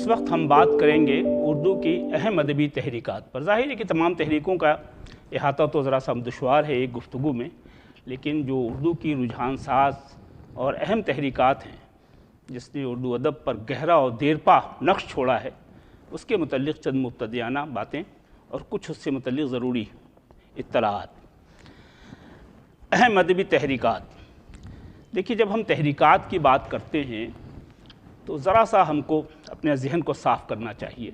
اس وقت ہم بات کریں گے اردو کی اہم ادبی تحریکات پر۔ ظاہر ہے کہ تمام تحریکوں کا احاطہ تو ذرا سا دشوار ہے ایک گفتگو میں، لیکن جو اردو کی رجحان ساز اور اہم تحریکات ہیں جس نے اردو ادب پر گہرا اور دیرپا نقش چھوڑا ہے، اس کے متعلق چند مبتدیانہ باتیں اور کچھ اس سے متعلق ضروری اطلاعات۔ اہم ادبی تحریکات۔ دیکھیے، جب ہم تحریکات کی بات کرتے ہیں تو ذرا سا ہم کو اپنے ذہن کو صاف کرنا چاہیے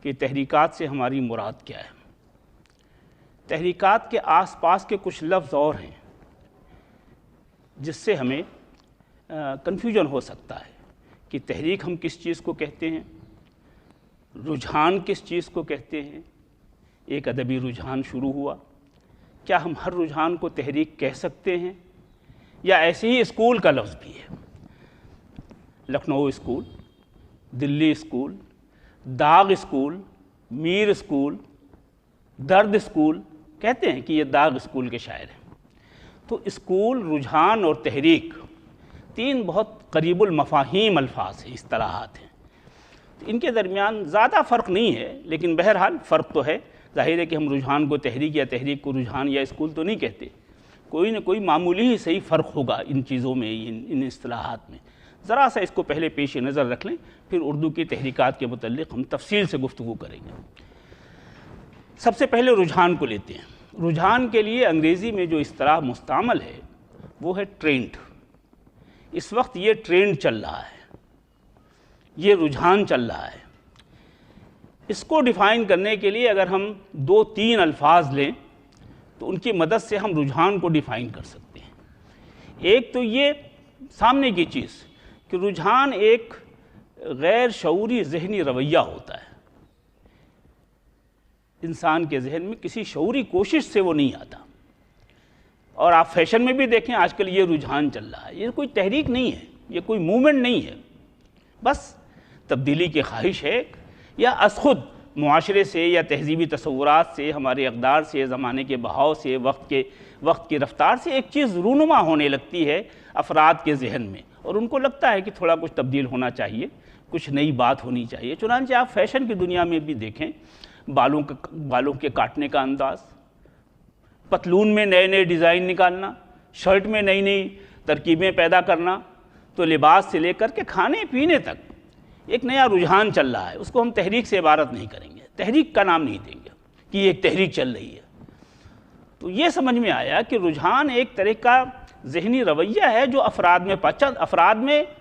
کہ تحریکات سے ہماری مراد کیا ہے۔ تحریکات کے آس پاس کے کچھ لفظ اور ہیں جس سے ہمیں کنفیوژن ہو سکتا ہے کہ تحریک ہم کس چیز کو کہتے ہیں، رجحان کس چیز کو کہتے ہیں۔ ایک ادبی رجحان شروع ہوا، کیا ہم ہر رجحان کو تحریک کہہ سکتے ہیں، یا ایسے ہی اسکول کا لفظ بھی ہے؟ لکھنؤ اسکول، دلی اسکول، داغ اسکول، میر اسکول، درد اسکول، کہتے ہیں کہ یہ داغ اسکول کے شاعر ہیں۔ تو اسکول، رجحان اور تحریک تین بہت قریب المفاہیم الفاظ ہیں، اصطلاحات ہیں۔ ان کے درمیان زیادہ فرق نہیں ہے، لیکن بہرحال فرق تو ہے۔ ظاہر ہے کہ ہم رجحان کو تحریک یا تحریک کو رجحان یا اسکول تو نہیں کہتے، کوئی نہ کوئی معمولی ہی صحیح فرق ہوگا ان چیزوں میں، ان اصطلاحات میں۔ ذرا سا اس کو پہلے پیش نظر رکھ لیں، پھر اردو کی تحریکات کے متعلق ہم تفصیل سے گفتگو کریں گے۔ سب سے پہلے رجحان کو لیتے ہیں۔ رجحان کے لیے انگریزی میں جو اصطلاح مستعمل ہے وہ ہے ٹرینڈ۔ اس وقت یہ ٹرینڈ چل رہا ہے، یہ رجحان چل رہا ہے۔ اس کو ڈیفائن کرنے کے لیے اگر ہم دو تین الفاظ لیں تو ان کی مدد سے ہم رجحان کو ڈیفائن کر سکتے ہیں۔ ایک تو یہ سامنے کی چیز کہ رجحان ایک غیر شعوری ذہنی رویہ ہوتا ہے، انسان کے ذہن میں کسی شعوری کوشش سے وہ نہیں آتا۔ اور آپ فیشن میں بھی دیکھیں، آج کل یہ رجحان چل رہا ہے، یہ کوئی تحریک نہیں ہے، یہ کوئی موومنٹ نہیں ہے، بس تبدیلی کی خواہش ہے، یا از خود معاشرے سے یا تہذیبی تصورات سے، ہمارے اقدار سے، زمانے کے بہاؤ سے، وقت کی رفتار سے ایک چیز رونما ہونے لگتی ہے افراد کے ذہن میں، اور ان کو لگتا ہے کہ تھوڑا کچھ تبدیل ہونا چاہیے، کچھ نئی بات ہونی چاہیے۔ چنانچہ آپ فیشن کی دنیا میں بھی دیکھیں، بالوں کے کاٹنے کا انداز، پتلون میں نئے نئے ڈیزائن نکالنا، شرٹ میں نئی نئی ترکیبیں پیدا کرنا، تو لباس سے لے کر کے کھانے پینے تک ایک نیا رجحان چل رہا ہے۔ اس کو ہم تحریک سے عبارت نہیں کریں گے، تحریک کا نام نہیں دیں گے کہ یہ ایک تحریک چل رہی ہے۔ تو یہ سمجھ میں آیا کہ رجحان ایک طرح کا ذہنی رویہ ہے جو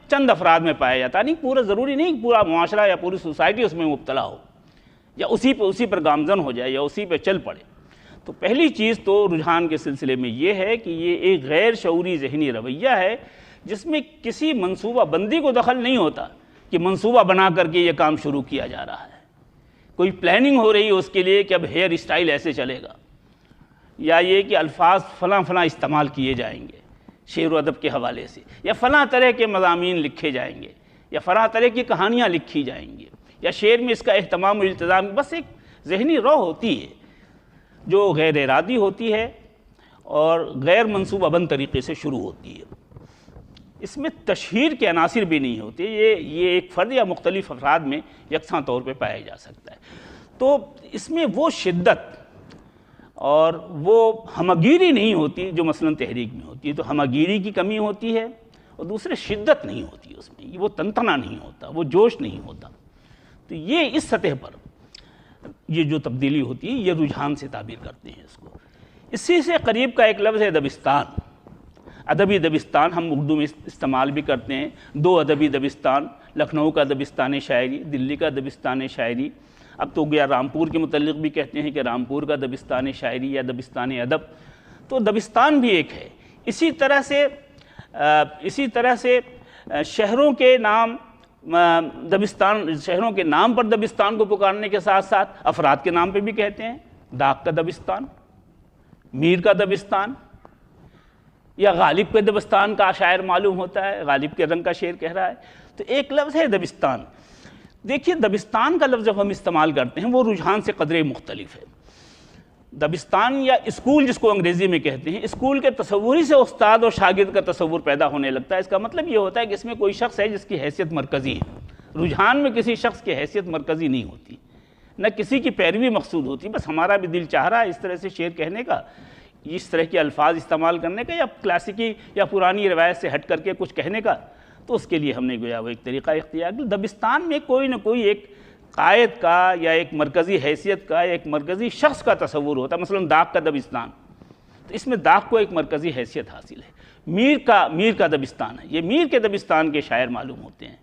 چند افراد میں پایا جاتا ہے، نہیں پورا، ضروری نہیں پورا معاشرہ یا پوری سوسائٹی اس میں مبتلا ہو، یا اسی پر گامزن ہو جائے، یا اسی پہ چل پڑے۔ تو پہلی چیز تو رجحان کے سلسلے میں یہ ہے کہ یہ ایک غیر شعوری ذہنی رویہ ہے جس میں کسی منصوبہ بندی کو دخل نہیں ہوتا کہ منصوبہ بنا کر کے یہ کام شروع کیا جا رہا ہے، کوئی پلاننگ ہو رہی ہے اس کے لیے کہ اب ہیئر اسٹائل ایسے چلے گا، یا یہ کہ الفاظ فلاں استعمال کیے جائیں گے شعر و ادب کے حوالے سے، یا فلاں طرح کے مضامین لکھے جائیں گے، یا فلاں طرح کی کہانیاں لکھی جائیں گی، یا شعر میں اس کا اہتمام و التزام۔ بس ایک ذہنی رو ہوتی ہے جو غیر ارادی ہوتی ہے اور غیر منصوبہ بند طریقے سے شروع ہوتی ہے۔ اس میں تشہیر کے عناصر بھی نہیں ہوتے، یہ ایک فرد یا مختلف افراد میں یکساں طور پہ پایا جا سکتا ہے۔ تو اس میں وہ شدت اور وہ ہمگیری نہیں ہوتی جو مثلاً تحریک میں ہوتی ہے۔ تو ہمگیری کی کمی ہوتی ہے، اور دوسرے شدت نہیں ہوتی اس میں، وہ تنتنا نہیں ہوتا، وہ جوش نہیں ہوتا۔ تو یہ اس سطح پر یہ جو تبدیلی ہوتی ہے، یہ رجحان سے تعبیر کرتے ہیں اس کو۔ اسی سے قریب کا ایک لفظ ہے دبستان۔ ادبی دبستان ہم اردو میں استعمال بھی کرتے ہیں، دو ادبی دبستان، لکھنؤ کا دبستان شاعری، دلی کا دبستان شاعری۔ اب تو گیا رامپور کے متعلق بھی کہتے ہیں کہ رامپور کا دبستان شاعری یا دبستان ادب۔ تو دبستان بھی ایک ہے۔ اسی طرح سے شہروں کے نام شہروں کے نام پر دبستان کو پکارنے کے ساتھ ساتھ افراد کے نام پہ بھی کہتے ہیں، داغ کا دبستان، میر کا دبستان، یا غالب کے دبستان کا شاعر معلوم ہوتا ہے، غالب کے رنگ کا شعر کہہ رہا ہے۔ تو ایک لفظ ہے دبستان۔ دیکھیے، دبستان کا لفظ جب ہم استعمال کرتے ہیں وہ رجحان سے قدرے مختلف ہے۔ دبستان یا اسکول جس کو انگریزی میں کہتے ہیں، اسکول کے تصور ہی سے استاد اور شاگرد کا تصور پیدا ہونے لگتا ہے۔ اس کا مطلب یہ ہوتا ہے کہ اس میں کوئی شخص ہے جس کی حیثیت مرکزی ہے، رجحان میں کسی شخص کی حیثیت مرکزی نہیں ہوتی، نہ کسی کی پیروی مقصود ہوتی، بس ہمارا بھی دل چاہ رہا ہے اس طرح سے شعر کہنے کا، اس طرح کے الفاظ استعمال کرنے کا، یا کلاسیکی یا پرانی روایت سے ہٹ کر کے کچھ کہنے کا، تو اس کے لیے ہم نے گویا وہ ایک طریقہ اختیار کیا۔ دبستان میں کوئی نہ کوئی ایک قائد کا یا ایک مرکزی حیثیت کا یا ایک مرکزی شخص کا تصور ہوتا ہے، مثلا داغ کا دبستان، تو اس میں داغ کو ایک مرکزی حیثیت حاصل ہے۔ میر کا دبستان ہے، یہ میر کے دبستان کے شاعر معلوم ہوتے ہیں،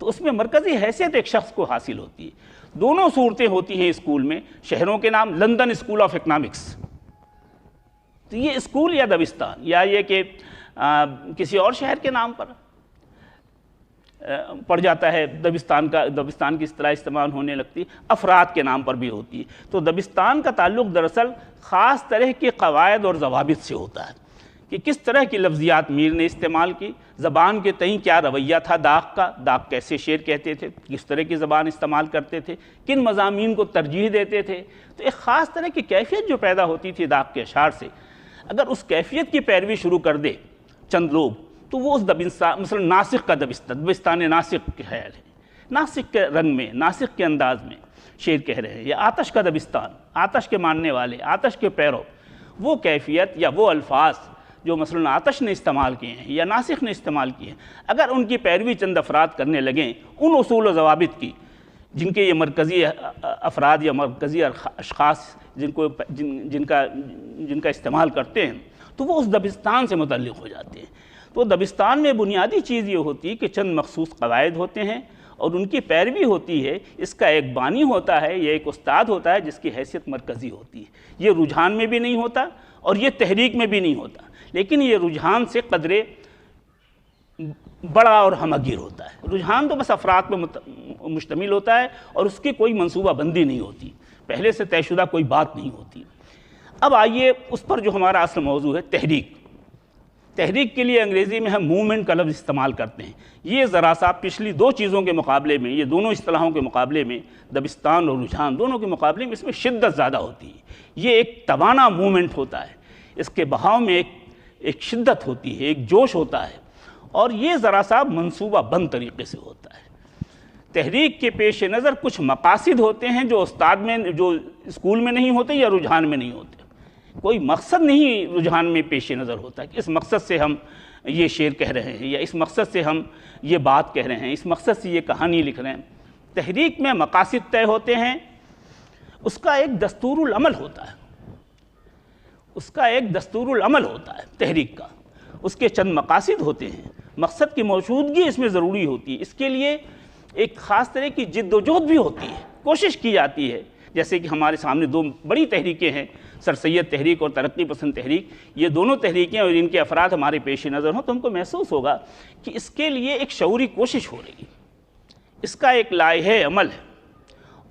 تو اس میں مرکزی حیثیت ایک شخص کو حاصل ہوتی ہے۔ دونوں صورتیں ہوتی ہیں اسکول میں، شہروں کے نام لندن اسکول آف اکنامکس، تو یہ اسکول یا دبستان، یا یہ کہ کسی اور شہر کے نام پر پڑ جاتا ہے، دبستان کی اصطلاح استعمال ہونے لگتی ہے، افراد کے نام پر بھی ہوتی ہے۔ تو دبستان کا تعلق دراصل خاص طرح کے قواعد اور ضوابط سے ہوتا ہے کہ کس طرح کی لفظیات میر نے استعمال کی، زبان کے تئیں کیا رویہ تھا داغ کیسے شعر کہتے تھے، کس طرح کی زبان استعمال کرتے تھے، کن مضامین کو ترجیح دیتے تھے۔ تو ایک خاص طرح کی کیفیت جو پیدا ہوتی تھی داغ کے اشعار سے، اگر اس کیفیت کی پیروی شروع کر دے چند لوگ، تو وہ اس دبستان، مثلا ناسخ کا دبستان ناسخ کے خیال ہے، ناسخ کے رنگ میں، ناسخ کے انداز میں شعر کہہ رہے ہیں، یا آتش کا دبستان، آتش کے ماننے والے، آتش کے پیرو، وہ کیفیت یا وہ الفاظ جو مثلا آتش نے استعمال کیے ہیں یا ناسخ نے استعمال کیے ہیں، اگر ان کی پیروی چند افراد کرنے لگیں ان اصول و ضوابط کی، جن کے یہ مرکزی افراد یا مرکزی اشخاص جن کا استعمال کرتے ہیں، تو وہ اس دبستان سے متعلق ہو جاتے ہیں۔ تو دبستان میں بنیادی چیز یہ ہوتی ہے کہ چند مخصوص قواعد ہوتے ہیں اور ان کی پیروی ہوتی ہے، اس کا ایک بانی ہوتا ہے یا ایک استاد ہوتا ہے جس کی حیثیت مرکزی ہوتی ہے۔ یہ رجحان میں بھی نہیں ہوتا اور یہ تحریک میں بھی نہیں ہوتا، لیکن یہ رجحان سے قدرے بڑا اور ہمگیر ہوتا ہے۔ رجحان تو بس افراد پہ مشتمل ہوتا ہے اور اس کی کوئی منصوبہ بندی نہیں ہوتی، پہلے سے طے شدہ کوئی بات نہیں ہوتی۔ اب آئیے اس پر جو ہمارا اصل موضوع ہے، تحریک۔ تحریک کے لیے انگریزی میں ہم موومنٹ کا لفظ استعمال کرتے ہیں۔ یہ ذرا سا پچھلی دو چیزوں کے مقابلے میں، یہ دونوں اصطلاحوں کے مقابلے میں، دبستان اور رجحان دونوں کے مقابلے میں اس میں شدت زیادہ ہوتی ہے۔ یہ ایک توانا موومنٹ ہوتا ہے، اس کے بہاؤ میں ایک شدت ہوتی ہے، ایک جوش ہوتا ہے، اور یہ ذرا سا منصوبہ بند طریقے سے ہوتا ہے۔ تحریک کے پیش نظر کچھ مقاصد ہوتے ہیں جو جو اسکول میں نہیں ہوتے یا رجحان میں نہیں ہوتے۔ کوئی مقصد نہیں رجحان میں پیش نظر ہوتا ہے کہ اس مقصد سے ہم یہ شعر کہہ رہے ہیں یا اس مقصد سے ہم یہ بات کہہ رہے ہیں، اس مقصد سے یہ کہانی لکھ رہے ہیں۔ تحریک میں مقاصد طے ہوتے ہیں، اس کا ایک دستور العمل ہوتا ہے، اس کا ایک دستور العمل ہوتا ہے تحریک کا، اس کے چند مقاصد ہوتے ہیں، مقصد کی موجودگی اس میں ضروری ہوتی ہے، اس کے لیے ایک خاص طرح کی جد و جہد بھی ہوتی ہے، کوشش کی جاتی ہے۔ جیسے کہ ہمارے سامنے دو بڑی تحریکیں ہیں، سر سید تحریک اور ترقی پسند تحریک، یہ دونوں تحریکیں اور ان کے افراد ہمارے پیش نظر ہوں تو ہم کو محسوس ہوگا کہ اس کے لیے ایک شعوری کوشش ہو رہی ہے، اس کا ایک لائحہ عمل ہے،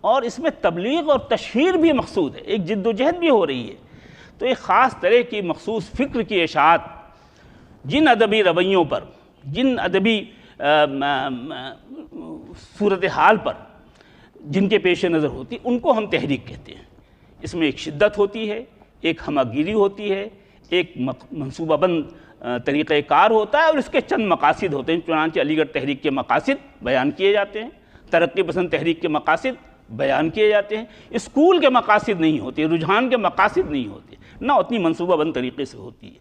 اور اس میں تبلیغ اور تشہیر بھی مقصود ہے، ایک جد و جہد بھی ہو رہی ہے۔ تو ایک خاص طرح کی مخصوص فکر کی اشاعت جن ادبی رویوں پر، جن ادبی صورتحال پر جن کے پیش نظر ہوتی، ان کو ہم تحریک کہتے ہیں۔ اس میں ایک شدت ہوتی ہے، ایک ہمہ گیری ہوتی ہے، ایک منصوبہ بند طریقہ کار ہوتا ہے، اور اس کے چند مقاصد ہوتے ہیں۔ چنانچہ علی گڑھ تحریک کے مقاصد بیان کیے جاتے ہیں، ترقی پسند تحریک کے مقاصد بیان کیے جاتے ہیں۔ اسکول کے مقاصد نہیں ہوتے، رجحان کے مقاصد نہیں ہوتے، نہ اتنی منصوبہ بند طریقے سے ہوتی ہے۔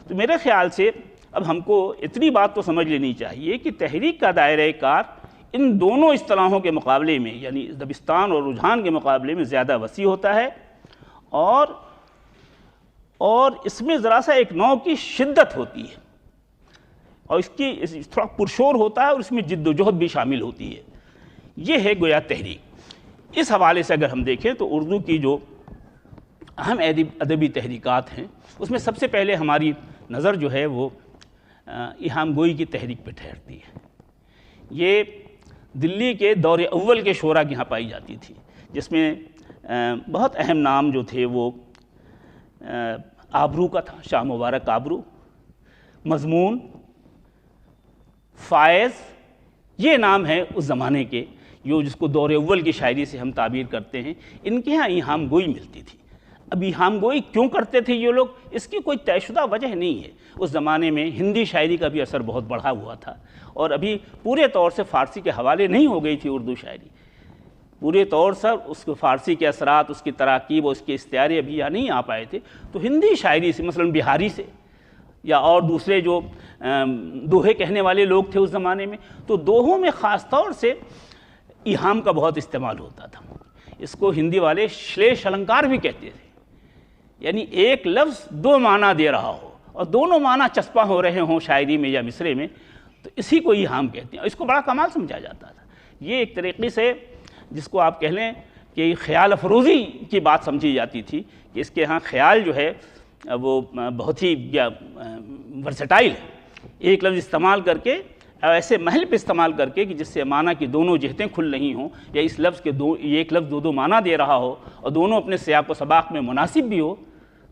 تو میرے خیال سے اب ہم کو اتنی بات تو سمجھ لینی چاہیے کہ تحریک کا دائرہ کار ان دونوں اصطلاحوں کے مقابلے میں، یعنی دبستان اور رجحان کے مقابلے میں زیادہ وسیع ہوتا ہے، اور اس میں ذرا سا ایک نوع کی شدت ہوتی ہے، اور اس کی تھوڑا پرشور ہوتا ہے، اور اس میں جد و جہد بھی شامل ہوتی ہے۔ یہ ہے گویا تحریک۔ اس حوالے سے اگر ہم دیکھیں تو اردو کی جو اہم ادبی تحریکات ہیں، اس میں سب سے پہلے ہماری نظر جو ہے وہ ایہام گوئی کی تحریک پہ ٹھہرتی ہے۔ یہ دلی کے دور اول کے شعراء کی یہاں پائی جاتی تھی، جس میں بہت اہم نام جو تھے وہ آبرو کا تھا، شاہ مبارک آبرو، مضمون، فائز، یہ نام ہے اس زمانے کے، جس کو دور اول کی شاعری سے ہم تعبیر کرتے ہیں۔ ان کے ہاں ایہام گوئی ملتی تھی۔ اب ایہام گوئی کیوں کرتے تھے یہ لوگ؟ اس کی کوئی طے شدہ وجہ نہیں ہے۔ اس زمانے میں ہندی شاعری کا بھی اثر بہت بڑھا ہوا تھا، اور ابھی پورے طور سے فارسی کے حوالے نہیں ہو گئی تھی اردو شاعری، پورے طور سے اس کو فارسی کے اثرات، اس کی تراکیب اور اس کے استعارے ابھی یہاں نہیں آ پائے تھے۔ تو ہندی شاعری سے، مثلا بہاری سے یا اور دوسرے جو دوہے کہنے والے لوگ تھے اس زمانے میں، تو دوہوں میں خاص طور سے ایہام کا بہت استعمال ہوتا تھا۔ اس کو ہندی والے شلیش النکار بھی کہتے تھے، یعنی ایک لفظ دو معنی دے رہا ہو اور دونوں معنی چسپاں ہو رہے ہوں شاعری میں یا مصرے میں، تو اسی کو ایہام کہتے ہیں، اور اس کو بڑا کمال سمجھا جاتا تھا۔ یہ ایک طریقے سے جس کو آپ کہہ لیں کہ خیال افروزی کی بات سمجھی جاتی تھی، کہ اس کے ہاں خیال جو ہے وہ بہت ہی ورسٹائل ہے، ایک لفظ استعمال کر کے ایسے محل پہ استعمال کر کے کہ جس سے معنی کی دونوں جہتیں کھل رہی ہوں، یا اس لفظ کے ایک لفظ دو معنی دے رہا ہو اور دونوں اپنے سیاق و سباق میں مناسب بھی ہو،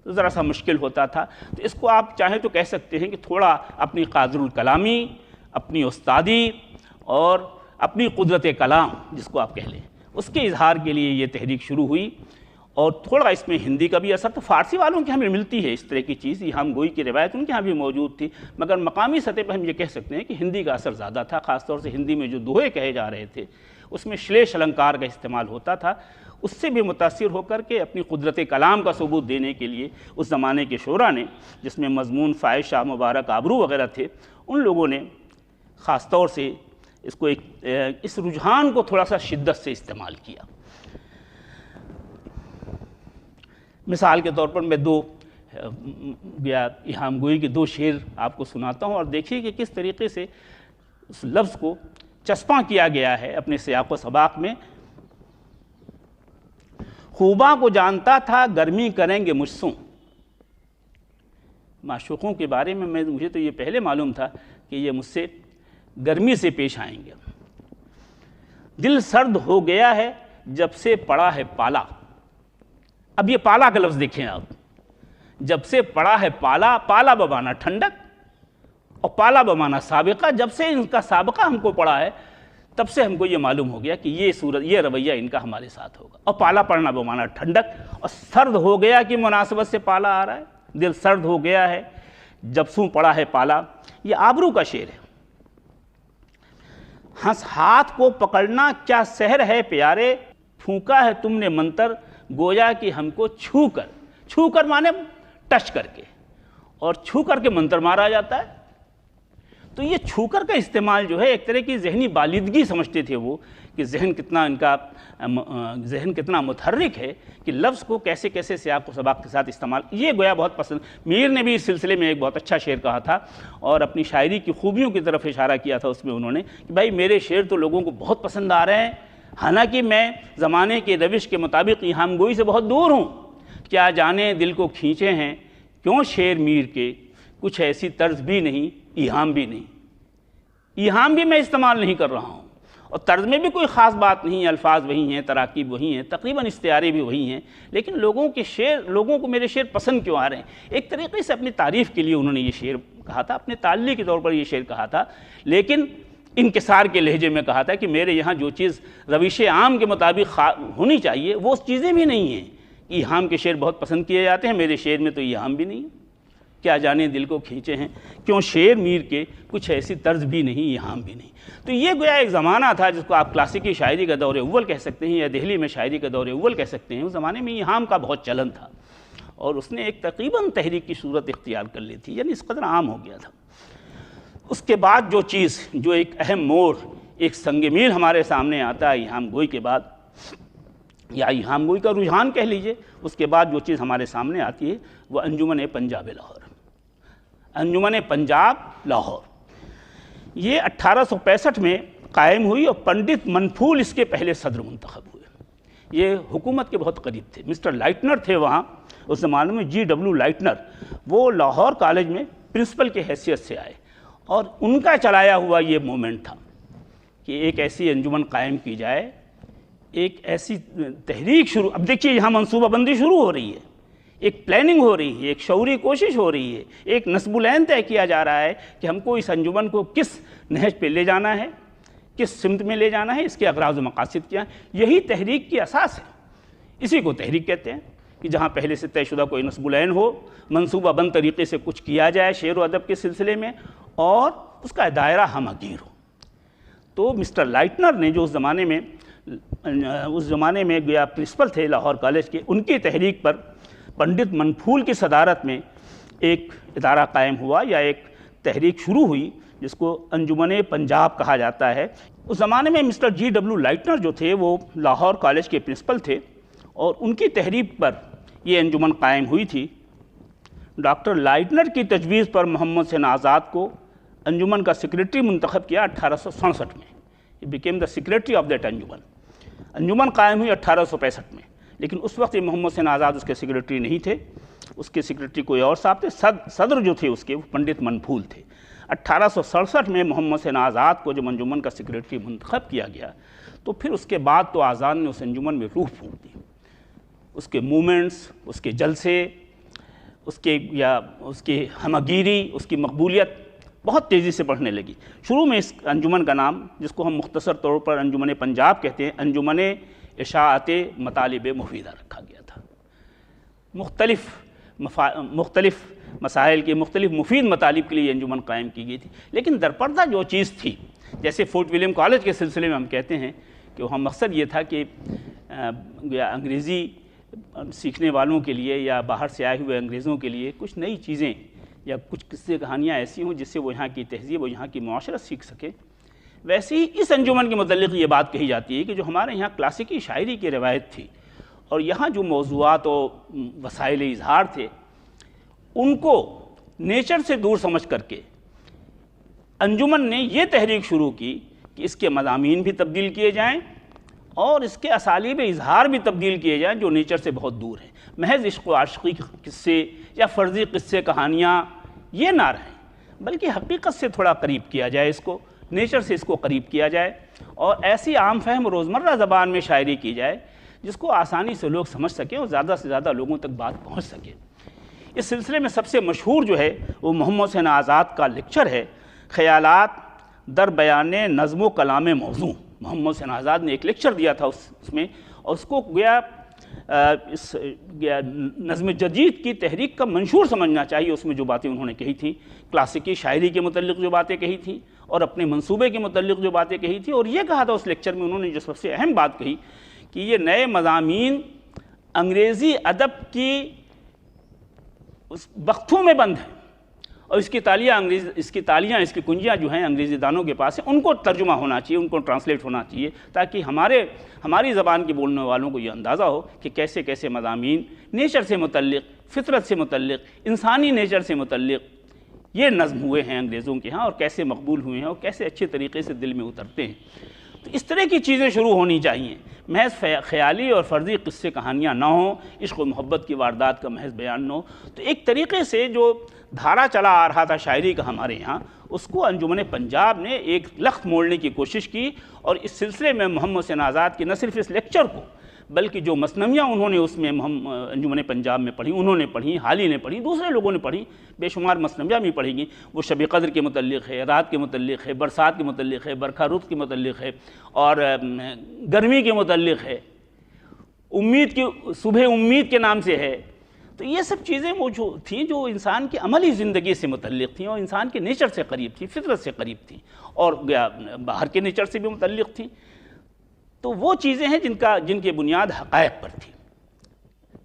تو ذرا سا مشکل ہوتا تھا۔ تو اس کو آپ چاہیں تو کہہ سکتے ہیں کہ تھوڑا اپنی قادر الکلامی، اپنی استادی اور اپنی قدرت کلام جس کو آپ کہہ لیں، اس کے اظہار کے لیے یہ تحریک شروع ہوئی، اور تھوڑا اس میں ہندی کا بھی اثر تو فارسی والوں کے ہمیں ملتی ہے اس طرح کی چیز، ایہام گوئی کی روایت ان کے ہاں بھی موجود تھی، مگر مقامی سطح پہ ہم یہ کہہ سکتے ہیں کہ ہندی کا اثر زیادہ تھا، خاص طور سے ہندی میں جو دوہے کہے جا رہے تھے اس میں شلیش النکار کا استعمال ہوتا تھا۔ اس سے بھی متاثر ہو کر کے اپنی قدرت کلام کا ثبوت دینے کے لیے اس زمانے کے شعراء نے، جس میں مضمون فائز شاہ مبارک آبرو وغیرہ تھے، ان لوگوں نے خاص طور سے اس کو اس رجحان کو تھوڑا سا شدت سے استعمال کیا۔ مثال کے طور پر میں ایہام گوئی کے دو شعر آپ کو سناتا ہوں، اور دیکھیے کہ کس طریقے سے اس لفظ کو چسپاں کیا گیا ہے اپنے سیاق و سباق میں۔ خوباں کو جانتا تھا گرمی کریں گے مجھ سوں، معشوقوں کے بارے میں مجھے تو یہ پہلے معلوم تھا کہ یہ مجھ سے گرمی سے پیش آئیں گے۔ دل سرد ہو گیا ہے جب سے پڑا ہے پالا، اب یہ پالا کا لفظ دیکھیں آپ، جب سے پڑا ہے پالا، پالا بمانا ٹھنڈک اور پالا بمانا سابقہ، جب سے ان کا سابقہ ہم کو پڑا ہے تب سے ہم کو یہ معلوم ہو گیا کہ یہ رویہ ان کا ہمارے ساتھ ہوگا۔ اور پالا پڑنا بمانا ٹھنڈک، اور سرد ہو گیا کی مناسبت سے پالا آ رہا ہے، دل سرد ہو گیا ہے جب سوں پڑا ہے پالا۔ یہ آبرو کا شعر ہے۔ ہنس ہاتھ کو پکڑنا کیا سحر ہے پیارے، پھونکا ہے تم نے منتر گویا کہ ہم کو چھو کر مانے ٹچ کر کے، اور چھو کر کے منتر مارا جاتا ہے۔ تو یہ چھو کر کا استعمال جو ہے ایک طرح کی ذہنی بالغی سمجھتے تھے وہ، کہ ذہن کتنا متحرک ہے کہ لفظ کو کیسے کیسے سیاق و سباق کے ساتھ استعمال، یہ گویا بہت پسند۔ میر نے بھی اس سلسلے میں ایک بہت اچھا شعر کہا تھا، اور اپنی شاعری کی خوبیوں کی طرف اشارہ کیا تھا اس میں انہوں نے، کہ بھائی میرے شعر تو لوگوں کو بہت پسند آ رہے ہیں، حالانکہ میں زمانے کے روش کے مطابق ایہام گوئی سے بہت دور ہوں، کیا جانے دل کو کھینچے ہیں کیوں شعر میر کے، کچھ ایسی طرز بھی نہیں ایہام بھی نہیں۔ ایہام بھی میں استعمال نہیں کر رہا ہوں، اور طرز میں بھی کوئی خاص بات نہیں ہے، الفاظ وہی ہیں، تراکیب وہی ہیں، تقریباً استعارے بھی وہی ہیں، لیکن لوگوں کو میرے شعر پسند کیوں آ رہے ہیں؟ ایک طریقے سے اپنی تعریف کے لیے انہوں نے یہ شعر کہا تھا، اپنے تعلیق کے طور پر یہ شعر کہا تھا، لیکن انکسار کے لہجے میں کہا تھا کہ میرے یہاں جو چیز روش عام کے مطابق ہونی چاہیے وہ چیزیں بھی نہیں ہیں۔ ایہام کے شعر بہت پسند کیے جاتے ہیں، میرے شعر میں تو ایہام بھی نہیں ہے۔ کیا جانے دل کو کھینچے ہیں کیوں شعر میر کے، کچھ ایسی طرز بھی نہیں ایہام بھی نہیں۔ تو یہ گویا ایک زمانہ تھا جس کو آپ کلاسیکی شاعری کا دور اول کہہ سکتے ہیں، یا دہلی میں شاعری کا دور اول کہہ سکتے ہیں۔ اس زمانے میں ایہام کا بہت چلن تھا، اور اس نے ایک تقریباً تحریک کی صورت اختیار کر لی تھی، یعنی اس قدر عام ہو گیا تھا۔ اس کے بعد جو ایک اہم موڑ، ایک سنگ میل ہمارے سامنے آتا ہے ایہام گوئی کے بعد، یا ایہام گوئی کا رجحان کہہ لیجئے، اس کے بعد جو چیز ہمارے سامنے آتی ہے وہ انجمن پنجاب لاہور۔ انجمن پنجاب لاہور یہ 1865 میں قائم ہوئی، اور پنڈت منپھول اس کے پہلے صدر منتخب ہوئے۔ یہ حکومت کے بہت قریب تھے، مسٹر لائٹنر تھے وہاں اس زمانے میں، GW لائٹنر، وہ لاہور کالج میں پرنسپل کے حیثیت سے آئے، اور ان کا چلایا ہوا یہ مومنٹ تھا کہ ایک ایسی انجمن قائم کی جائے، ایک ایسی تحریک شروع۔ اب دیکھیے یہاں منصوبہ بندی شروع ہو رہی ہے، ایک پلاننگ ہو رہی ہے، ایک شعوری کوشش ہو رہی ہے، ایک نصب العین طے کیا جا رہا ہے کہ ہم کو اس انجمن کو کس نہج پہ لے جانا ہے، کس سمت میں لے جانا ہے، اس کے اغراض و مقاصد کیا ہیں۔ یہی تحریک کی اساس ہے، اسی کو تحریک کہتے ہیں۔ کہ جہاں پہلے سے طے شدہ کوئی نصب العین ہو، منصوبہ بند طریقے سے کچھ کیا جائے شعر و ادب کے سلسلے میں، اور اس کا دائرہ ہمہ گیر ہو۔ تو مسٹر لائٹنر نے جو اس زمانے میں گویا پرنسپل تھے لاہور کالج کے، ان کی تحریک پر پنڈت منپھول کی صدارت میں ایک ادارہ قائم ہوا یا ایک تحریک شروع ہوئی جس کو انجمن پنجاب کہا جاتا ہے۔ اس زمانے میں مسٹر جی ڈبلیو لائٹنر جو تھے وہ لاہور کالج کے پرنسپل تھے، اور ان کی تحریک پر یہ انجمن قائم ہوئی تھی۔ ڈاکٹر لائٹنر کی تجویز پر محمد حسین آزاد کو انجمن کا سیکریٹری منتخب کیا 1867 میں۔ He became the secretary of that انجمن۔ انجمن قائم ہوئی 1865 میں، لیکن اس وقت محمد حسین آزاد اس کے سیکریٹری نہیں تھے، اس کے سیکریٹری کوئی اور صاحب تھے، صدر جو تھے اس کے وہ پنڈت منپھول تھے۔ 1867 میں محمد حسین آزاد کو جب انجمن کا سیکریٹری منتخب کیا گیا تو پھر اس کے بعد تو آزاد نے اس انجمن میں روح پھونک دی۔ اس کے مومنٹس، اس کے جلسے، اس کی ہمہ گیری، اس کی مقبولیت بہت تیزی سے بڑھنے لگی۔ شروع میں اس انجمن کا نام، جس کو ہم مختصر طور پر انجمن پنجاب کہتے ہیں، انجمن اشاعت مطالب مفیدہ رکھا گیا تھا۔ مختلف مسائل کے مختلف مفید مطالب کے لیے یہ انجمن قائم کی گئی تھی، لیکن درپردہ جو چیز تھی، جیسے فورٹ ولیم کالج کے سلسلے میں ہم کہتے ہیں کہ وہاں مقصد یہ تھا کہ انگریزی سیکھنے والوں کے لیے یا باہر سے آئے ہوئے انگریزوں کے لیے کچھ نئی چیزیں یا کچھ قصے کہانیاں ایسی ہوں جس سے وہ یہاں کی تہذیب و یہاں کی معاشرت سیکھ سکے۔ ویسے ہی اس انجمن کے متعلق یہ بات کہی جاتی ہے کہ جو ہمارے یہاں کلاسیکی شاعری کی روایت تھی اور یہاں جو موضوعات و وسائل اظہار تھے ان کو نیچر سے دور سمجھ کر کے انجمن نے یہ تحریک شروع کی کہ اس کے مضامین بھی تبدیل کیے جائیں اور اس کے اسالیب اظہار بھی تبدیل کیے جائیں جو نیچر سے بہت دور ہیں۔ محض عشق و عاشقی کے قصے یا فرضی قصے کہانیاں یہ نہ رہیں، بلکہ حقیقت سے تھوڑا قریب کیا جائے، اس کو نیچر سے اس کو قریب کیا جائے اور ایسی عام فہم روزمرہ زبان میں شاعری کی جائے جس کو آسانی سے لوگ سمجھ سکیں اور زیادہ سے زیادہ لوگوں تک بات پہنچ سکے۔ اس سلسلے میں سب سے مشہور جو ہے وہ محمد حسین آزاد کا لیکچر ہے، خیالات در بیان نظم و کلام موزوں۔ محمد حسین آزاد نے ایک لیکچر دیا تھا اس میں، اور اس کو گویا نظم جدید کی تحریک کا منشور سمجھنا چاہیے۔ اس میں جو باتیں انہوں نے کہی تھیں، کلاسیکی شاعری کے متعلق جو باتیں کہی تھیں اور اپنے منصوبے کے متعلق جو باتیں کہی تھیں، اور یہ کہا تھا اس لیکچر میں انہوں نے جو سب سے اہم بات کہی کہ یہ نئے مضامین انگریزی ادب کی بختوں میں بند ہیں اور اس کی کنجیاں جو ہیں انگریزی دانوں کے پاس ہیں، ان کو ترجمہ ہونا چاہیے، ان کو ٹرانسلیٹ ہونا چاہیے تاکہ ہماری زبان کے بولنے والوں کو یہ اندازہ ہو کہ کیسے کیسے مضامین نیچر سے متعلق، فطرت سے متعلق، انسانی نیچر سے متعلق یہ نظم ہوئے ہیں انگریزوں کے ہاں اور کیسے مقبول ہوئے ہیں اور کیسے اچھے طریقے سے دل میں اترتے ہیں۔ تو اس طرح کی چیزیں شروع ہونی چاہیے، محض خیالی اور فرضی قصے کہانیاں نہ ہوں، عشق و محبت کی واردات کا محض بیان نہ ہو۔ تو ایک طریقے سے جو دھارا چلا آ رہا تھا شاعری کا ہمارے یہاں، اس کو انجمن پنجاب نے ایک لخت موڑنے کی کوشش کی، اور اس سلسلے میں محمد حسین آزاد کی نہ صرف اس لیکچر کو بلکہ جو مثنویاں انہوں نے اس میں انجمن پنجاب میں پڑھی، انہوں نے پڑھی، حالی نے پڑھی، دوسرے لوگوں نے پڑھی، بے شمار مثنویاں بھی پڑھی گئیں۔ وہ شب قدر کے متعلق ہے، رات کے متعلق ہے، برسات کے متعلق ہے، برکھا رخ کے متعلق ہے، اور گرمی کے متعلق ہے، صبح امید کے نام سے ہے۔ تو یہ سب چیزیں وہ جو تھیں جو انسان کی عملی زندگی سے متعلق تھیں اور انسان کے نیچر سے قریب تھیں، فطرت سے قریب تھیں اور باہر کے نیچر سے بھی متعلق تھیں۔ تو وہ چیزیں ہیں جن کی بنیاد حقائق پر تھی،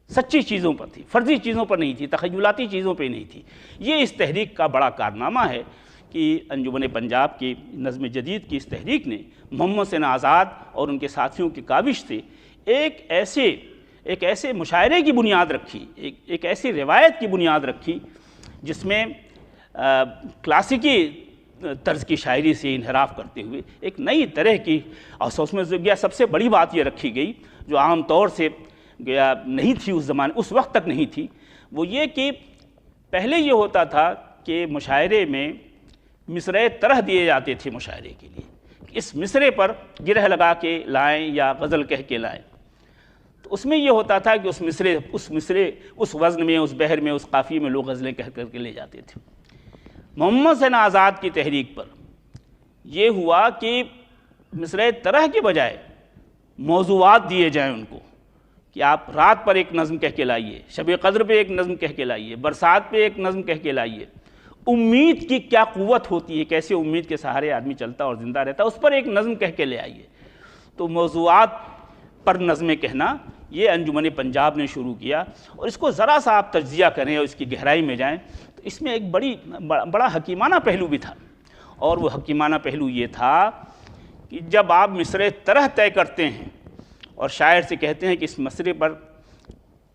سچی چیزوں پر تھی، فرضی چیزوں پر نہیں تھی، تخیلاتی چیزوں پہ نہیں تھی۔ یہ اس تحریک کا بڑا کارنامہ ہے کہ انجمن پنجاب کی نظم جدید کی اس تحریک نے محمد حسین آزاد اور ان کے ساتھیوں کی کاوش سے ایک ایسے مشاعرے کی بنیاد رکھی، ایک ایسی روایت کی بنیاد رکھی جس میں کلاسیکی طرز کی شاعری سے انحراف کرتے ہوئے ایک نئی طرح کی، اور اس میں سب سے بڑی بات یہ رکھی گئی جو عام طور سے نہیں تھی اس زمانے، اس وقت تک نہیں تھی، وہ یہ کہ پہلے یہ ہوتا تھا کہ مشاعرے میں مصرعے طرح دیے جاتے تھے مشاعرے کے لیے، اس مصرعے پر گرہ لگا کے لائیں یا غزل کہہ کے لائیں۔ تو اس میں یہ ہوتا تھا کہ اس وزن میں، اس بحر میں، اس قافیے میں لوگ غزلیں کہہ کر کے لے جاتے تھے۔ محمد حسین آزاد کی تحریک پر یہ ہوا کہ مصرعے طرح کے بجائے موضوعات دیے جائیں ان کو، کہ آپ رات پر ایک نظم کہہ کے لائیے، شب قدر پہ ایک نظم کہہ کے لائیے، برسات پہ ایک نظم کہہ کے لائیے، امید کی کیا قوت ہوتی ہے، کیسے امید کے سہارے آدمی چلتا اور زندہ رہتا، اس پر ایک نظم کہہ کے لے آئیے۔ تو موضوعات پر نظمیں کہنا یہ انجمن پنجاب نے شروع کیا، اور اس کو ذرا سا آپ تجزیہ کریں اور اس کی گہرائی میں جائیں تو اس میں ایک بڑا حکیمانہ پہلو بھی تھا، اور وہ حکیمانہ پہلو یہ تھا کہ جب آپ مصرع طرح طے کرتے ہیں اور شاعر سے کہتے ہیں کہ اس مصرع پر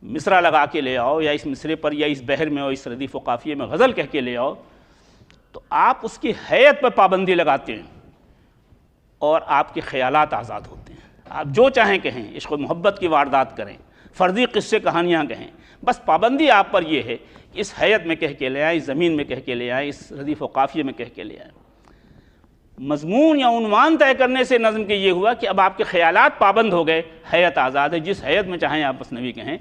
مصرع لگا کے لے آؤ، یا اس مصرع پر یا اس بحر میں اور اس ردیف و قافیے میں غزل کہہ کے لے آؤ، تو آپ اس کی حیت پر پابندی لگاتے ہیں اور آپ کے خیالات آزاد ہوتے ہیں۔ آپ جو چاہیں کہیں، عشق و محبت کی واردات کریں، فرضی قصے کہانیاں کہیں، بس پابندی آپ پر یہ ہے کہ اس حیت میں کہہ کے لے آئیں، اس زمین میں کہہ کے لے آئیں، اس ردیف و قافیے میں کہہ کے لے آئیں۔ مضمون یا عنوان طے کرنے سے نظم کے یہ ہوا کہ اب آپ کے خیالات پابند ہو گئے، حیت آزاد ہے، جس حیت میں چاہیں آپ مثنوی کہیں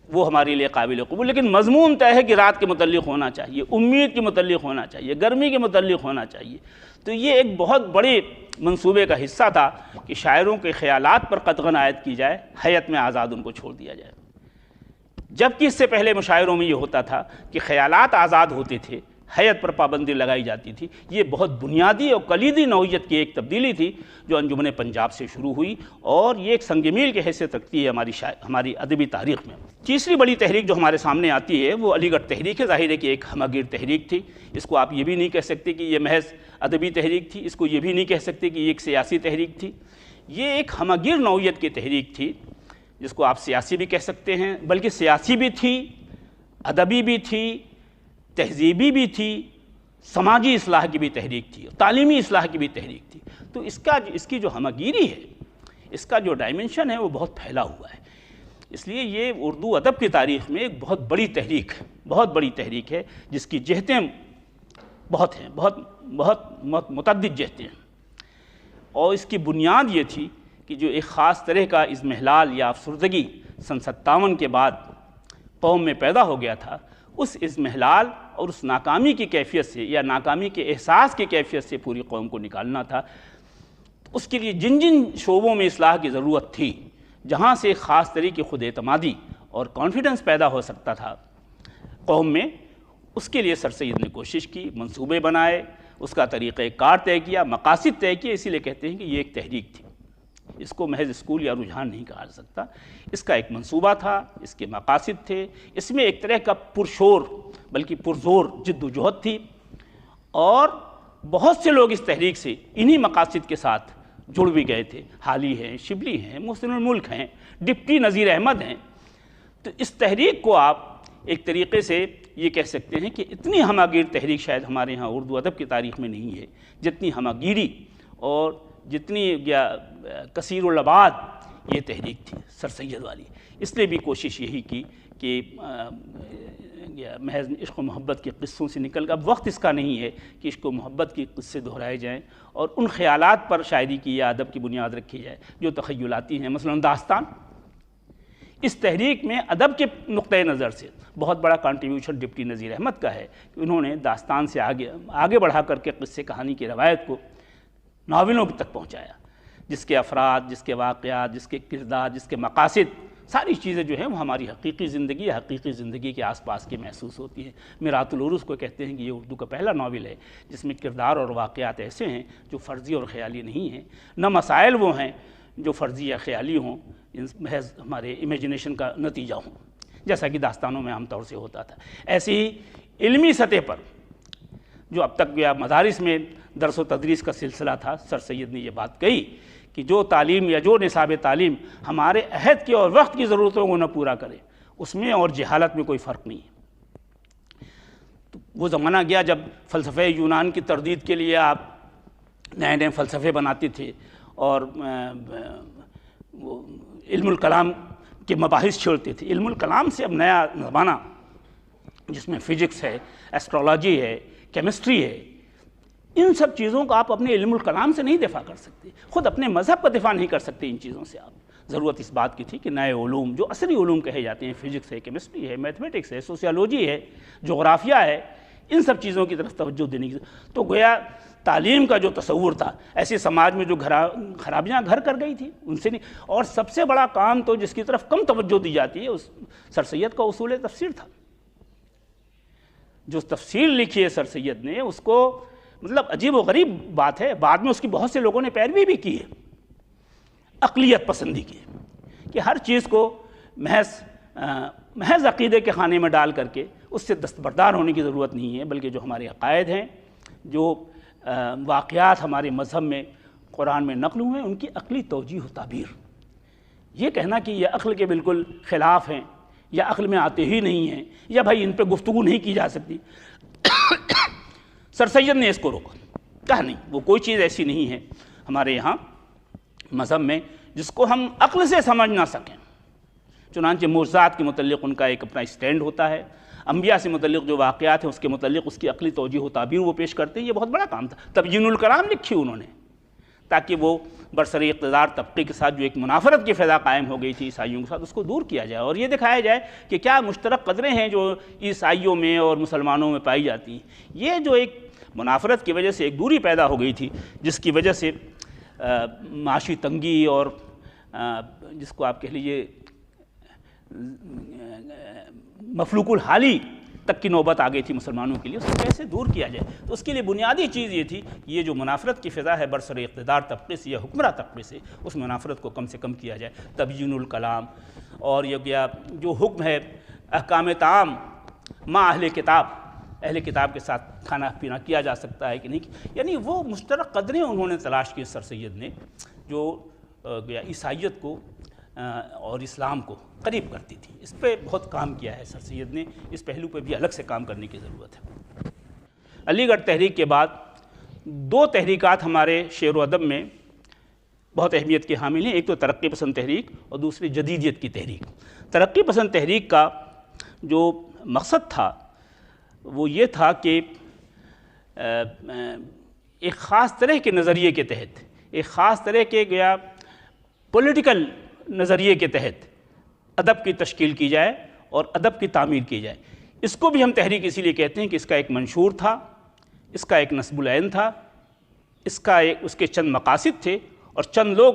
وہ ہمارے لیے قابل قبول، لیکن مضمون طے ہے کہ رات کے متعلق ہونا چاہیے، امید کے متعلق ہونا چاہیے، گرمی کے متعلق ہونا چاہیے۔ تو یہ ایک بہت بڑے منصوبے کا حصہ تھا کہ شاعروں کے خیالات پر قطعاً عائد کی جائے، حیت میں آزاد ان کو چھوڑ دیا جائے، جبکہ اس سے پہلے مشاعروں میں یہ ہوتا تھا کہ خیالات آزاد ہوتے تھے، حیت پر پابندی لگائی جاتی تھی۔ یہ بہت بنیادی اور کلیدی نوعیت کی ایک تبدیلی تھی جو انجمن پنجاب سے شروع ہوئی، اور یہ ایک سنگ میل کی حیثیت رکھتی ہے ہماری ادبی تاریخ میں۔ تیسری بڑی تحریک جو ہمارے سامنے آتی ہے وہ علی گڑھ تحریک ہے۔ ظاہر ہے کہ ایک ہمہ گیر تحریک تھی، اس کو آپ یہ بھی نہیں کہہ سکتے کہ یہ محض ادبی تحریک تھی، اس کو یہ بھی نہیں کہہ سکتے کہ یہ ایک سیاسی تحریک تھی۔ یہ ایک ہمہ گیر نوعیت کی تحریک تھی، جس کو آپ سیاسی بھی کہہ سکتے ہیں، بلکہ سیاسی بھی تھی، ادبی بھی تھی، تہذیبی بھی تھی، سماجی اصلاح کی بھی تحریک تھی، تعلیمی اصلاح کی بھی تحریک تھی۔ تو اس کی جو ہمہ گیری ہے، اس کا جو ڈائمنشن ہے وہ بہت پھیلا ہوا ہے۔ اس لیے یہ اردو ادب کی تاریخ میں ایک بہت بڑی تحریک ہے جس کی جہتیں بہت ہیں، بہت متعدد جہتیں ہیں، اور اس کی بنیاد یہ تھی کہ جو ایک خاص طرح کا اضمحلال یا افسردگی سن 57 کے بعد قوم میں پیدا ہو گیا تھا، اس اضمحلال اور اس ناکامی کی کیفیت سے یا ناکامی کے احساس کی کیفیت سے پوری قوم کو نکالنا تھا۔ اس کے لیے جن شعبوں میں اصلاح کی ضرورت تھی، جہاں سے ایک خاص طرح کی خود اعتمادی اور کانفیڈنس پیدا ہو سکتا تھا قوم میں، اس کے لیے سر سید نے کوشش کی، منصوبے بنائے، اس کا طریقہ کار طے کیا، مقاصد طے کیے۔ اسی لیے کہتے ہیں کہ یہ ایک تحریک تھی، اس کو محض اسکول یا رجحان نہیں کہا جا سکتا۔ اس کا ایک منصوبہ تھا، اس کے مقاصد تھے، اس میں ایک طرح کا پرشور بلکہ پرزور جد و جہد تھی، اور بہت سے لوگ اس تحریک سے انہی مقاصد کے ساتھ جڑ بھی گئے تھے۔ حالی ہیں، شبلی ہیں، محسن الملک ہیں، ڈپٹی نذیر احمد ہیں۔ تو اس تحریک کو آپ ایک طریقے سے یہ کہہ سکتے ہیں کہ اتنی ہمہ گیر تحریک شاید ہمارے ہاں اردو ادب کی تاریخ میں نہیں ہے جتنی ہمہ گیری اور جتنی کثیر الابعاد یہ تحریک تھی سر سید والی۔ اس نے بھی کوشش یہی کی کہ محض عشق و محبت کے قصوں سے نکل کر، اب وقت اس کا نہیں ہے کہ عشق و محبت کے قصے دہرائے جائیں اور ان خیالات پر شاعری کی یا ادب کی بنیاد رکھی جائے جو تخیلاتی ہیں۔ مثلا داستان، اس تحریک میں ادب کے نقطۂ نظر سے بہت بڑا کنٹریبیوشن ڈپٹی نذیر احمد کا ہے کہ انہوں نے داستان سے آگے بڑھا کر کے قصے کہانی کی روایت کو ناولوں تک پہنچایا، جس کے افراد، جس کے واقعات، جس کے کردار، جس کے مقاصد، ساری چیزیں جو ہیں وہ ہماری حقیقی زندگی کے آس پاس کی محسوس ہوتی ہیں۔ میرات العروس کو کہتے ہیں کہ یہ اردو کا پہلا ناول ہے جس میں کردار اور واقعات ایسے ہیں جو فرضی اور خیالی نہیں ہیں، نہ مسائل وہ ہیں جو فرضی یا خیالی ہوں، محض ہمارے امیجنیشن کا نتیجہ ہوں، جیسا کہ داستانوں میں عام طور سے ہوتا تھا۔ ایسے ہی علمی سطح پر جو اب تک مدارس میں درس و تدریس کا سلسلہ تھا، سر سید نے یہ بات کہی کہ جو تعلیم یا جو نصاب تعلیم ہمارے عہد کی اور وقت کی ضرورتوں کو نہ پورا کرے، اس میں اور جہالت میں کوئی فرق نہیں ہے۔ تو وہ زمانہ گیا جب فلسفہ یونان کی تردید کے لیے آپ نئے نئے فلسفے بناتے تھے اور علم الکلام کے مباحث چھیڑتے تھے۔ علم الکلام سے اب نیا زمانہ جس میں فزکس ہے، ایسٹرولوجی ہے، کیمسٹری ہے، ان سب چیزوں کو آپ اپنے علم الکلام سے نہیں دفاع کر سکتے، خود اپنے مذہب کا دفاع نہیں کر سکتے ان چیزوں سے آپ۔ ضرورت اس بات کی تھی کہ نئے علوم جو عصری علوم کہے جاتے ہیں، فزکس ہے، کیمسٹری ہے، میتھمیٹکس ہے، سوسیالوجی ہے، جغرافیہ ہے، ان سب چیزوں کی طرف توجہ دینے کی۔ تو گویا تعلیم کا جو تصور تھا، ایسے سماج میں جو خرابیاں گھر کر گئی تھی ان سے نہیں۔ اور سب سے بڑا کام تو جس کی طرف کم توجہ دی جاتی ہے اس سر سید کا اصول تفسیر تھا۔ جو تفسیر لکھی ہے سر سید نے، اس کو مطلب عجیب و غریب بات ہے، بعد میں اس کی بہت سے لوگوں نے پیروی بھی کی ہے، عقلیت پسندی کی ہے کہ ہر چیز کو محض عقیدے کے خانے میں ڈال کر کے اس سے دستبردار ہونے کی ضرورت نہیں ہے، بلکہ جو ہمارے عقائد ہیں، جو واقعات ہمارے مذہب میں قرآن میں نقل ہوئے ہیں، ان کی عقلی توجیہ و تعبیر۔ یہ کہنا کہ یہ عقل کے بالکل خلاف ہیں یا عقل میں آتے ہی نہیں ہیں یا بھائی ان پہ گفتگو نہیں کی جا سکتی، سر سید نے اس کو روکا، کہا نہیں، وہ کوئی چیز ایسی نہیں ہے ہمارے یہاں مذہب میں جس کو ہم عقل سے سمجھ نہ سکیں۔ چنانچہ معجزات کے متعلق ان کا ایک اپنا اسٹینڈ ہوتا ہے، انبیاء سے متعلق جو واقعات ہیں اس کے متعلق اس کی عقلی توجیہ و تعبیر وہ پیش کرتے ہیں۔ یہ بہت بڑا کام تھا۔ تبیین الکلام لکھی انہوں نے تاکہ وہ برسر اقتدار طبقے کے ساتھ جو ایک منافرت کی فضا قائم ہو گئی تھی عیسائیوں کے ساتھ، اس کو دور کیا جائے اور یہ دکھایا جائے کہ کیا مشترک قدریں ہیں جو عیسائیوں میں اور مسلمانوں میں پائی جاتی ہیں۔ یہ جو ایک منافرت کی وجہ سے ایک دوری پیدا ہو گئی تھی، جس کی وجہ سے معاشی تنگی اور جس کو آپ کہہ لیجیے مفلوق الحالی تک کی نوبت آ گئی تھی مسلمانوں کے لیے، اس کو کیسے دور کیا جائے۔ تو اس کے لیے بنیادی چیز یہ تھی، یہ جو منافرت کی فضا ہے برسر اقتدار طبقے سے یا حکمراں طبقے سے، اس منافرت کو کم سے کم کیا جائے۔ تبیین الکلام اور یہ کیا جو حکم ہے احکام تعام مع اہل کتاب، اہل کتاب کے ساتھ کھانا پینا کیا جا سکتا ہے کہ نہیں، یعنی وہ مشترک قدریں انہوں نے تلاش کی سر سید نے جو عیسائیت کو اور اسلام کو قریب کرتی تھی۔ اس پہ بہت کام کیا ہے سر سید نے، اس پہلو پہ بھی الگ سے کام کرنے کی ضرورت ہے۔ علی گڑھ تحریک کے بعد دو تحریکات ہمارے شعر و ادب میں بہت اہمیت کے حامل ہیں، ایک تو ترقی پسند تحریک اور دوسری جدیدیت کی تحریک۔ ترقی پسند تحریک کا جو مقصد تھا وہ یہ تھا کہ ایک خاص طرح کے نظریے کے تحت، ایک خاص طرح کے پولیٹیکل نظریے کے تحت ادب کی تشکیل کی جائے اور ادب کی تعمیر کی جائے۔ اس کو بھی ہم تحریک اسی لیے کہتے ہیں کہ اس کا ایک منشور تھا، اس کا ایک نصب العین تھا، اس کے چند مقاصد تھے اور چند لوگ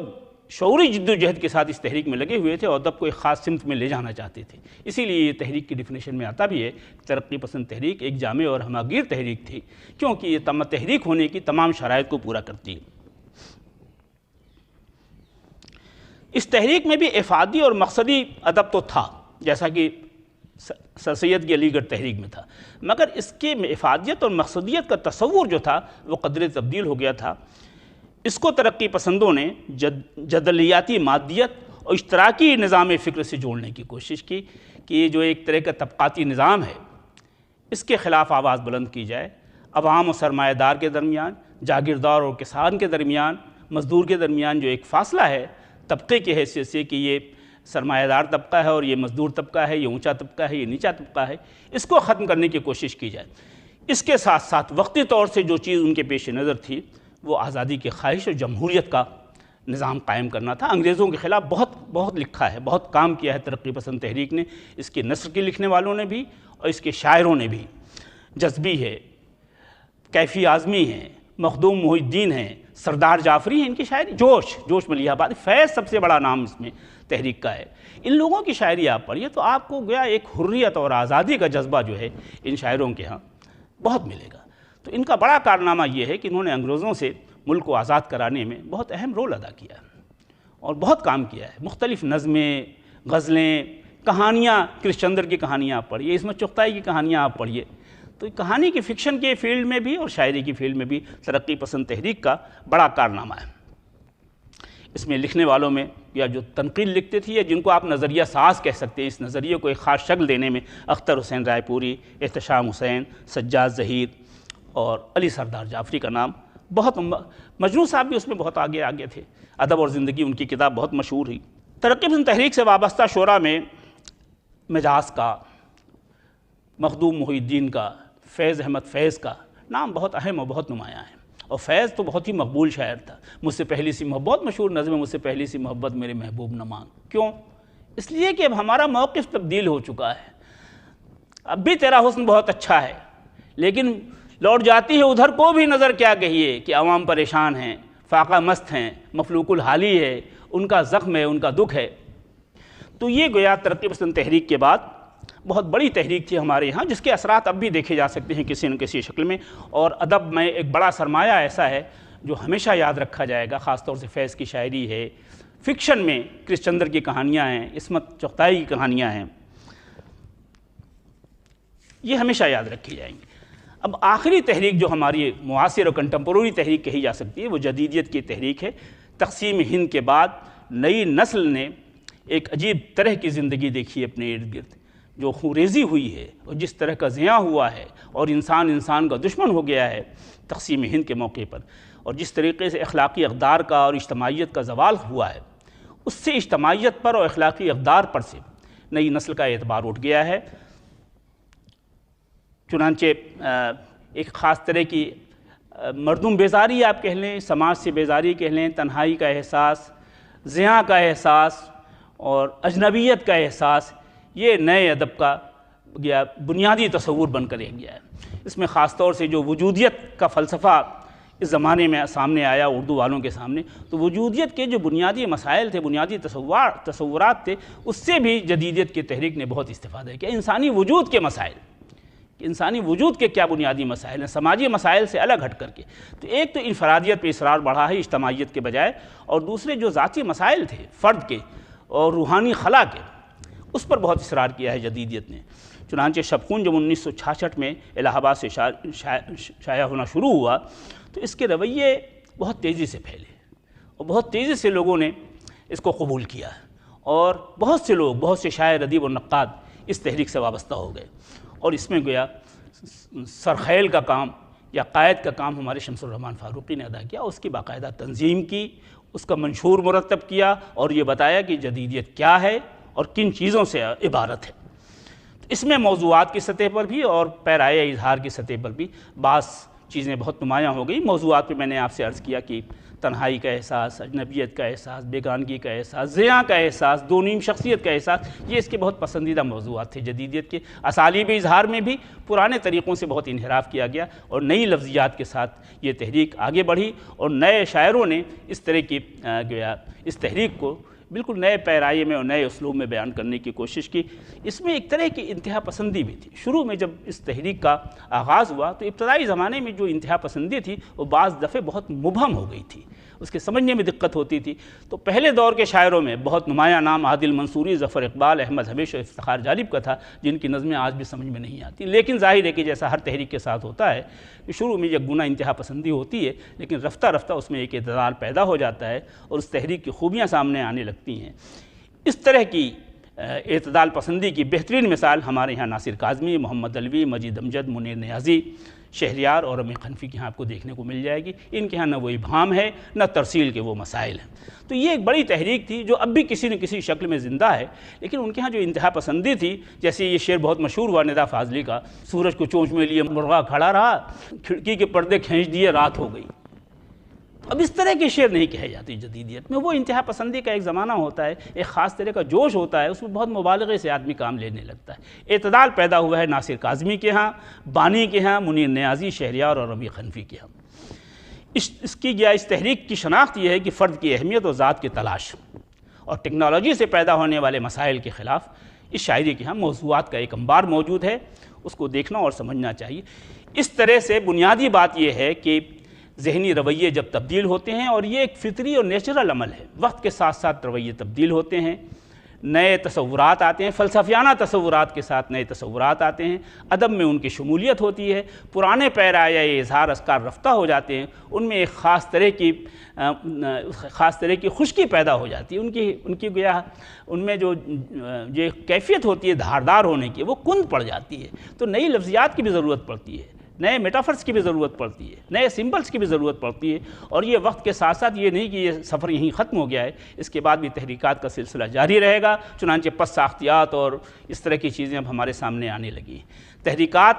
شعوری جد و جہد کے ساتھ اس تحریک میں لگے ہوئے تھے اور ادب کو ایک خاص سمت میں لے جانا چاہتے تھے۔ اسی لیے یہ تحریک کی ڈیفینیشن میں آتا بھی ہے، ترقی پسند تحریک ایک جامع اور ہماگیر تحریک تھی، کیونکہ یہ تحریک ہونے کی تمام شرائط کو پورا کرتی ہے۔ اس تحریک میں بھی افادی اور مقصدی ادب تو تھا، جیسا کہ سر سید کی علی گڑھ تحریک میں تھا، مگر اس کے افادیت اور مقصدیت کا تصور جو تھا وہ قدرے تبدیل ہو گیا تھا۔ اس کو ترقی پسندوں نے جدلیاتی مادیت اور اشتراکی نظام فکر سے جوڑنے کی کوشش کی کہ یہ جو ایک طرح کا طبقاتی نظام ہے اس کے خلاف آواز بلند کی جائے، عوام و سرمایہ دار کے درمیان، جاگیردار اور کسان کے درمیان، مزدور کے درمیان جو ایک فاصلہ ہے طبقے کی حیثیت سے کہ یہ سرمایہ دار طبقہ ہے اور یہ مزدور طبقہ ہے، یہ اونچا طبقہ ہے، یہ نیچا طبقہ ہے، اس کو ختم کرنے کی کوشش کی جائے۔ اس کے ساتھ ساتھ وقتی طور سے جو چیز ان کے پیش نظر تھی وہ آزادی کی خواہش اور جمہوریت کا نظام قائم کرنا تھا۔ انگریزوں کے خلاف بہت لکھا ہے، بہت کام کیا ہے ترقی پسند تحریک نے، اس کے نثر کے لکھنے والوں نے بھی اور اس کے شاعروں نے بھی۔ جذبی ہے، کیفی اعظمی ہیں، مخدوم محی الدین ہیں، سردار جعفری ہیں، ان کی شاعری، جوش ملیح آبادی، فیض سب سے بڑا نام اس میں تحریک کا ہے۔ ان لوگوں کی شاعری آپ پڑھیے تو آپ کو گویا ایک حریت اور آزادی کا جذبہ جو ہے ان شاعروں کے ہاں بہت ملے گا۔ تو ان کا بڑا کارنامہ یہ ہے کہ انہوں نے انگریزوں سے ملک کو آزاد کرانے میں بہت اہم رول ادا کیا ہے اور بہت کام کیا ہے۔ مختلف نظمیں، غزلیں، کہانیاں، کرش چندر کی کہانیاں آپ پڑھیے، عصمت چغتائی کی کہانیاں آپ پڑھیے، تو کہانی کی فکشن کے فیلڈ میں بھی اور شاعری کی فیلڈ میں بھی ترقی پسند تحریک کا بڑا کارنامہ ہے۔ اس میں لکھنے والوں میں یا جو تنقید لکھتے تھے یا جن کو آپ نظریہ ساز کہہ سکتے ہیں، اس نظریے کو ایک خاص شکل دینے میں اختر حسین رائے پوری، احتشام حسین، سجاد ظہیر اور علی سردار جعفری کا نام بہت، مجنوں صاحب بھی اس میں بہت آگے تھے۔ ادب اور زندگی ان کی کتاب بہت مشہور ہوئی۔ ترقی پسند تحریک سے وابستہ شعراء میں مجاز کا، مخدوم محی الدین کا، فیض احمد فیض کا نام بہت اہم اور بہت نمایاں ہے۔ اور فیض تو بہت ہی مقبول شاعر تھا۔ مجھ سے پہلی سی محبت، بہت مشہور نظم ہے، مجھ سے پہلی سی محبت میرے محبوب نہ مانگ۔ کیوں؟ اس لیے کہ اب ہمارا موقف تبدیل ہو چکا ہے۔ اب بھی تیرا حسن بہت اچھا ہے، لیکن لوٹ جاتی ہے ادھر کو بھی نظر کیا کہیے کہ عوام پریشان ہیں، فاقہ مست ہیں، مفلوک الحالی ہے، ان کا زخم ہے، ان کا دکھ ہے۔ تو یہ گویا ترقی پسند تحریک کے بعد بہت بڑی تحریک تھی ہمارے یہاں، جس کے اثرات اب بھی دیکھے جا سکتے ہیں کسی نہ کسی شکل میں، اور ادب میں ایک بڑا سرمایہ ایسا ہے جو ہمیشہ یاد رکھا جائے گا، خاص طور سے فیض کی شاعری ہے، فکشن میں کرش چندر کی کہانیاں ہیں، عصمت چغتائی کی کہانیاں ہیں، یہ ہمیشہ یاد رکھی جائیں گی۔ اب آخری تحریک جو ہماری معاصر اور کنٹمپروری تحریک کہی جا سکتی ہے وہ جدیدیت کی تحریک ہے۔ تقسیم ہند کے بعد نئی نسل نے ایک عجیب طرح کی زندگی دیکھی اپنے ارد گرد، جو خونریزی ہوئی ہے اور جس طرح کا زیاں ہوا ہے، اور انسان کا دشمن ہو گیا ہے تقسیم ہند کے موقع پر، اور جس طریقے سے اخلاقی اقدار کا اور اجتماعیت کا زوال ہوا ہے، اس سے اجتماعیت پر اور اخلاقی اقدار پر سے نئی نسل کا اعتبار اٹھ گیا ہے۔ چنانچہ ایک خاص طرح کی مردم بیزاری آپ کہہ لیں، سماج سے بیزاری کہہ لیں، تنہائی کا احساس، زیاں کا احساس اور اجنبیت کا احساس، یہ نئے ادب کا بنیادی تصور بن کر ایک گیا ہے۔ اس میں خاص طور سے جو وجودیت کا فلسفہ اس زمانے میں سامنے آیا اردو والوں کے سامنے، تو وجودیت کے جو بنیادی مسائل تھے، بنیادی تصورات تھے، اس سے بھی جدیدیت کی تحریک نے بہت استفادہ کیا۔ انسانی وجود کے مسائل، انسانی وجود کے کیا بنیادی مسائل ہیں سماجی مسائل سے الگ ہٹ کر کے، تو ایک تو انفرادیت پہ اصرار بڑھا ہے اجتماعیت کے بجائے، اور دوسرے جو ذاتی مسائل تھے فرد کے اور روحانی خلا کے، اس پر بہت اصرار کیا ہے جدیدیت نے۔ چنانچہ شبخون جب 1966 میں الہ آباد سے شائع ہونا شروع ہوا تو اس کے رویے بہت تیزی سے پھیلے، اور بہت تیزی سے لوگوں نے اس کو قبول کیا، اور بہت سے لوگ، بہت سے شاعر، ادیب اور نقاد اس تحریک سے وابستہ ہو گئے، اور اس میں گویا سرخیل کا کام یا قائد کا کام ہمارے شمس الرحمن فاروقی نے ادا کیا، اس کی باقاعدہ تنظیم کی، اس کا منشور مرتب کیا، اور یہ بتایا کہ جدیدیت کیا ہے اور کن چیزوں سے عبارت ہے۔ اس میں موضوعات کی سطح پر بھی اور پیرائے اظہار کی سطح پر بھی بعض چیزیں بہت نمایاں ہو گئی۔ موضوعات پہ میں نے آپ سے عرض کیا کہ تنہائی کا احساس، اجنبیت کا احساس، بیگانگی کا احساس، زیاں کا احساس، دو نیم شخصیت کا احساس، یہ اس کے بہت پسندیدہ موضوعات تھے جدیدیت کے۔ اسالیب اظہار میں بھی پرانے طریقوں سے بہت انحراف کیا گیا، اور نئی لفظیات کے ساتھ یہ تحریک آگے بڑھی، اور نئے شاعروں نے اس طرح کی اس تحریک کو بالکل نئے پیرائے میں اور نئے اسلوب میں بیان کرنے کی کوشش کی۔ اس میں ایک طرح کی انتہا پسندی بھی تھی۔ شروع میں جب اس تحریک کا آغاز ہوا تو ابتدائی زمانے میں جو انتہا پسندی تھی وہ بعض دفعے بہت مبہم ہو گئی تھی، اس کے سمجھنے میں دقت ہوتی تھی۔ تو پہلے دور کے شاعروں میں بہت نمایاں نام عادل منصوری، ظفر اقبال، احمد حبیش اور افتخار جالب کا تھا، جن کی نظمیں آج بھی سمجھ میں نہیں آتی۔ لیکن ظاہر ہے کہ جیسا ہر تحریک کے ساتھ ہوتا ہے کہ شروع میں یک گنا انتہا پسندی ہوتی ہے، لیکن رفتہ رفتہ اس میں ایک اعتدال پیدا ہو جاتا ہے اور اس تحریک کی خوبیاں سامنے آنے لگتی ہیں۔ اس طرح کی اعتدال پسندی کی بہترین مثال ہمارے ہاں ناصر کاظمی، محمد علوی، مجید امجد، منیر نیازی، شہریار اور رمی خنفی کے ہاں آپ کو دیکھنے کو مل جائے گی۔ ان کے ہاں نہ وہ ابہام ہے نہ ترسیل کے وہ مسائل ہیں۔ تو یہ ایک بڑی تحریک تھی جو اب بھی کسی نہ کسی شکل میں زندہ ہے، لیکن ان کے ہاں جو انتہا پسندی تھی، جیسے یہ شعر بہت مشہور ہوا ندا فاضلی کا، سورج کو چونچ میں لیے مرغا کھڑا رہا، کھڑکی کے پردے کھینچ دیے رات ہو گئی۔ اب اس طرح کے شعر نہیں کہے جاتے جدیدیت میں۔ وہ انتہا پسندی کا ایک زمانہ ہوتا ہے، ایک خاص طرح کا جوش ہوتا ہے، اس میں بہت مبالغے سے آدمی کام لینے لگتا ہے۔ اعتدال پیدا ہوا ہے ناصر کاظمی کے ہاں، بانی کے ہاں، منیر نیازی، شہریار اور رمی خنفی کے ہاں۔ اس تحریک کی شناخت یہ ہے کہ فرد کی اہمیت اور ذات کی تلاش اور ٹیکنالوجی سے پیدا ہونے والے مسائل کے خلاف اس شاعری کے ہاں موضوعات کا ایک انبار موجود ہے، اس کو دیکھنا اور سمجھنا چاہیے۔ اس طرح سے بنیادی بات یہ ہے کہ ذہنی رویے جب تبدیل ہوتے ہیں، اور یہ ایک فطری اور نیچرل عمل ہے، وقت کے ساتھ ساتھ رویے تبدیل ہوتے ہیں، نئے تصورات آتے ہیں، فلسفیانہ تصورات کے ساتھ نئے تصورات آتے ہیں، ادب میں ان کی شمولیت ہوتی ہے، پرانے پیرائے اظہار ازکار رفتہ ہو جاتے ہیں، ان میں ایک خاص طرح کی خشکی پیدا ہو جاتی ہے، ان کی گویا ان میں جو کیفیت ہوتی ہے دھاردار ہونے کی وہ کند پڑ جاتی ہے۔ تو نئی لفظیات کی بھی ضرورت پڑتی ہے، نئے میٹافرز کی بھی ضرورت پڑتی ہے، نئے سمبلز کی بھی ضرورت پڑتی ہے، اور یہ وقت کے ساتھ ساتھ یہ نہیں کہ یہ سفر یہیں ختم ہو گیا ہے، اس کے بعد بھی تحریکات کا سلسلہ جاری رہے گا۔ چنانچہ پس ساختیات اور اس طرح کی چیزیں اب ہمارے سامنے آنے لگی ہیں۔ تحریکات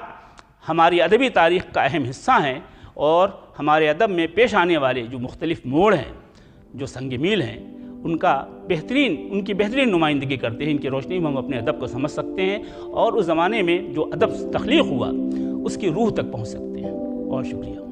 ہماری ادبی تاریخ کا اہم حصہ ہیں، اور ہمارے ادب میں پیش آنے والے جو مختلف موڑ ہیں، جو سنگ میل ہیں، ان کی بہترین نمائندگی کرتے ہیں۔ ان کی روشنی میں ہم اپنے ادب کو سمجھ سکتے ہیں، اور اس زمانے میں جو ادب تخلیق ہوا اس کی روح تک پہنچ سکتے ہیں۔ بہت شکریہ.